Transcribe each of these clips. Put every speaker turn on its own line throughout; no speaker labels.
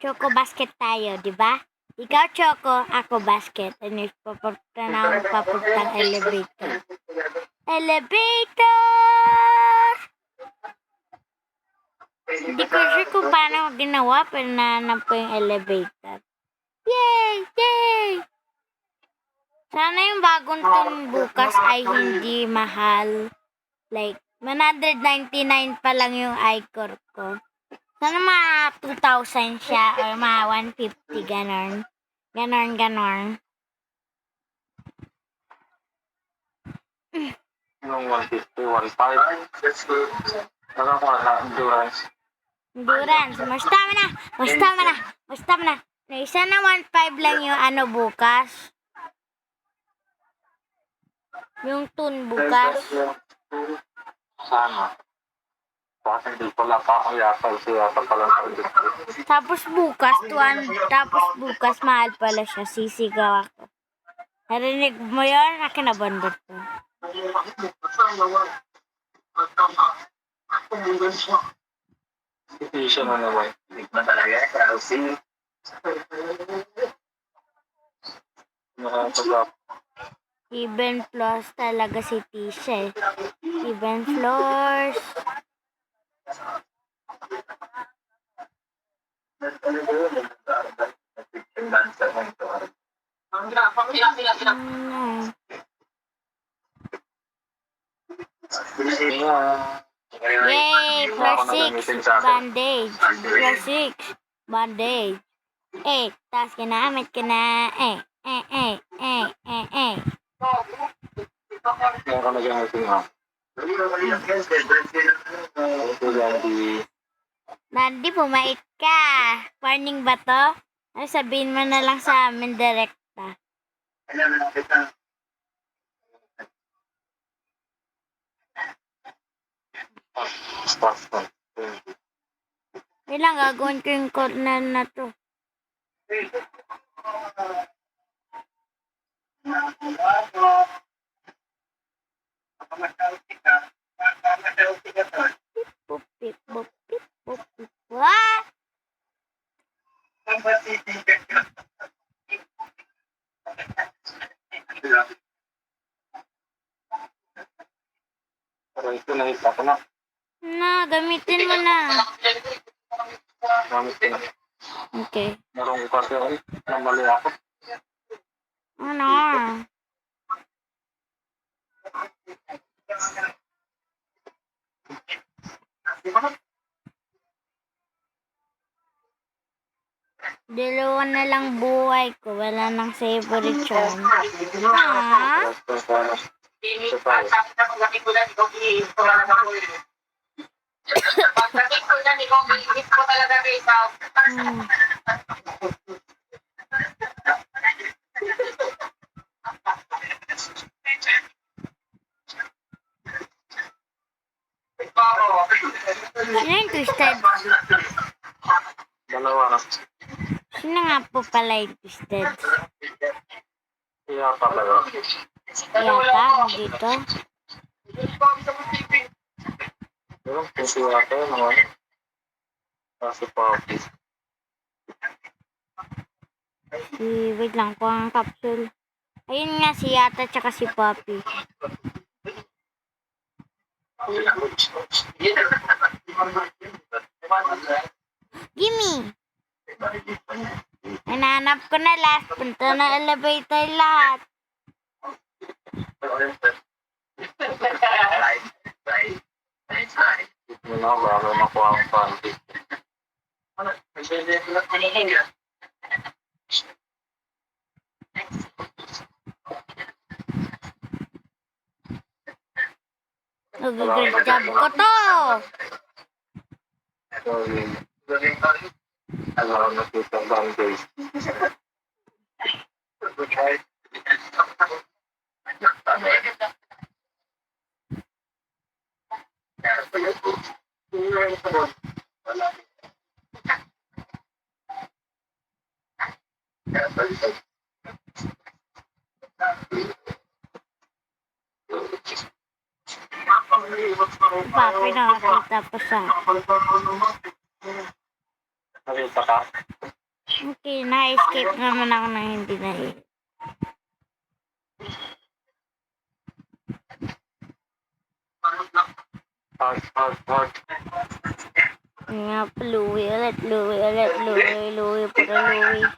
Choco basket tayo, di ba? Ikaw choco, ako basket. Ano, papunta na ako papuntang elevator. Elevator! Hindi ko sure kung paano ko ginawa, pero nahanap ko yung elevator. Yay! Yay! Sana yung bagong tune bukas ay hindi mahal. Like, 199 pa lang yung iCore ko. Sana mga 2,000 siya or mga 150, ganon. Ganon.
Yung 150, 1.5. Nakakuha na endurance.
Endurance. Basta mo na. Isa na 1.5 lang yung ano bukas. Yung tune bukas.
Sana. Kasi hindi pala pa ang yata pala sa industry.
Tapos bukas mahal pala siya. Sisigaw ako. Narinig mo yun? Akinabandot ko.
Hindi siya na naman. Hindi pa talaga. Kasi nakakagap.
Even floors talaga si Tisha eh. Even floors. Yay! Floor 6. Bandage. Floor 6. Bandage. Tapos ginamit ko na.
Meron ka na gamitin ha.
Nandi, pumait ka. Warning ba to? Ay, sabihin mo na lang sa amin direkta. Ilang gagawin ko yung corner na to. Pupip. What?
Pero ito nakita ko na.
Na, gamitin mo na.
Gamit ko na.
Okay.
Meron ko kasi ako. Namali ako.
Ano? Dalawa na lang buhay ko. Wala nang favorite yun. Ah? Sino yung twisted?
Dalawa na.
Sino nga po pala yung twisted?
Iya talaga.
Yata, dito.
Meron po siya ako naman. Kasi Poppy.
Wait lang po ang capsule. Ayun nga si Yata tsaka si Poppy. Gimme! Nananap ko na last. Punta na elevator lahat.
Wala, bago makuha ang Poppy.
Nag-great job ko to!
Alam na kita bandage.
Papi nakakita pa siya.
Nakita ka?
Okay, na-escape naman ako na hindi nahihit.
Hard.
Nga, Louie ulit, Louie, puro Louie.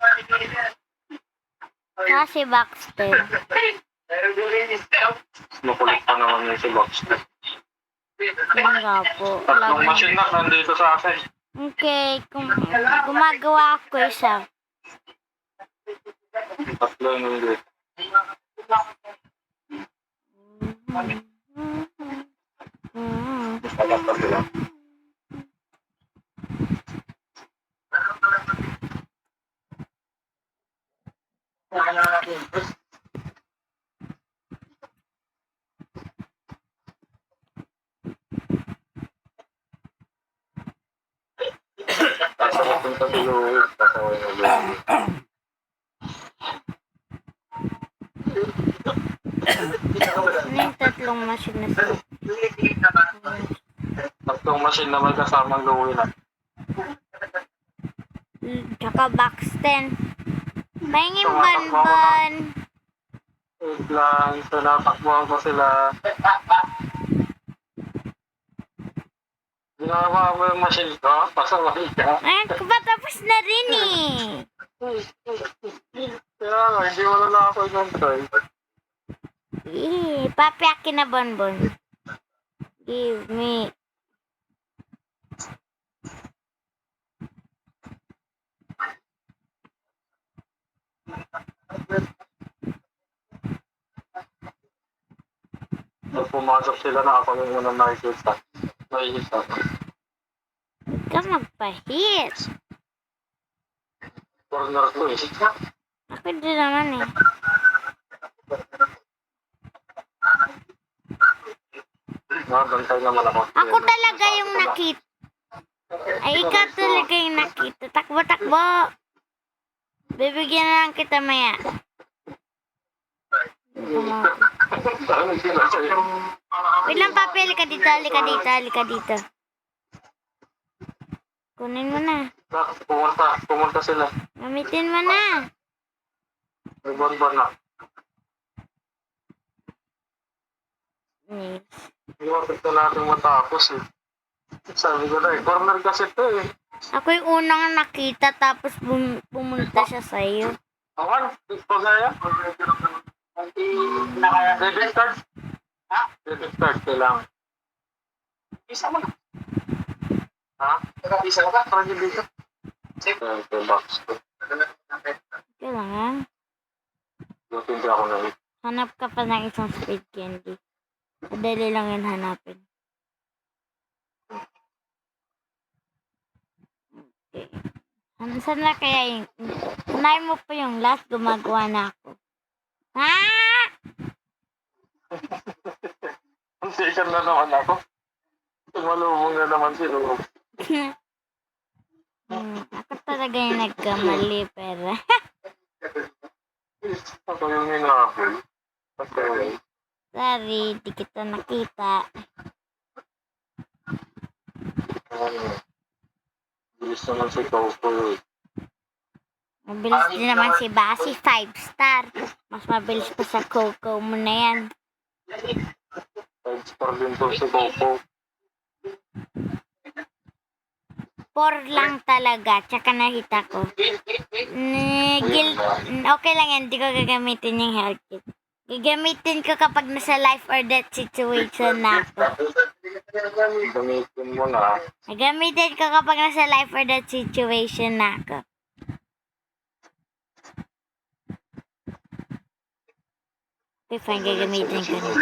Kasi Baxter.
Makulit pa naman yung si Lobster.
Yun nga po.
Tatlong machine na nandito sa akin.
Okay, gumagawa ako isa.
Tatlo yung hindi. Tapat pa sila. Tapos napunta si Louie. Kasaway na Louie.
Ano yung tatlong machine na sila?
Tatlong machine na may kasamang Louie na.
Tsaka Baxter. Pahingin ban.
Wait lang. So, natakbuhan ko sila. Ginawa mo yung machine ko. Pasaway ka.
Ayun ko ba tapos na rin eh.
Kaya nga, hindi mo na lang ako i-control.
Papiakin na Bonbon. Give me.
Pag pumasok sila na ako yung unang nakikita. Nakikita.
Huwag ka magpahit.
Corner ko eh.
Ako din naman eh.
Nakagantay naman ako.
Ako talaga yung nakita. Ay, ikaw talaga yung nakita. Takbo. Bibigyan na lang kita maya.
Ano sila sa'yo?
Wait lang, papel. Halika dito. Kunin mo na.
Pumunta sila.
Gamitin mo na.
May bonbon na.
Yes.
Iwapit na natin matapos eh. Sabi ko na eh, corner kasi ito eh.
Ako yung unang nakita tapos pumunta siya sa'yo.
Awan, ito gaya. Debit card. Ha? Debit card kailangan. Isa mo na. Ha? Isa mo ka? Parang dito. Ito box ko.
Kailangan.
Lutin siya ako na eh.
Hanap ka pa ng isang speed candy. Madali lang yun hanapin. Okay. Saan na kaya yung... Unahin mo pa yung last, gumagawa na ako. Ha?
Ang second na naman ako. Tumalubong na naman si Lolo.
Ako talaga yung nagkamali, pero...
Ako yung hinapin. Okay.
Sorry, di kita nakita.
Bilis naman si Coco eh.
Mabilis din naman si Basi, 5 star. Mas mabilis pa sa Coco mo na yan.
5 star din to si Coco.
4 lang talaga, tsaka nakita ko. Okay lang yan, di ko gagamitin yung health kit. Gagamitin ko kapag nasa life or death situation na ako.
Gamitin mo na.
Gagamitin ko kapag nasa life or death situation na ako. Okay, fine, gagamitin ko na.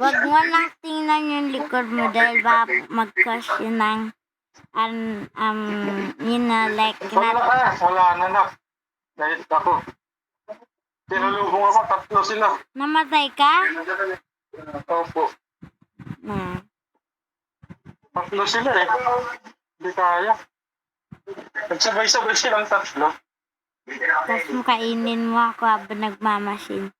Wag mo lang tingnan yung likod mo dahil ba mag-crush yun ng yun na like
Wala na na. Kahit ako. Tinulubong ako, 3 sila.
Namatay ka?
Opo.
Na.
3 sila eh. Hindi kaya. Nagsabay-sabay silang 3.
Tapos mo kainin mo ako habang nagmamasin.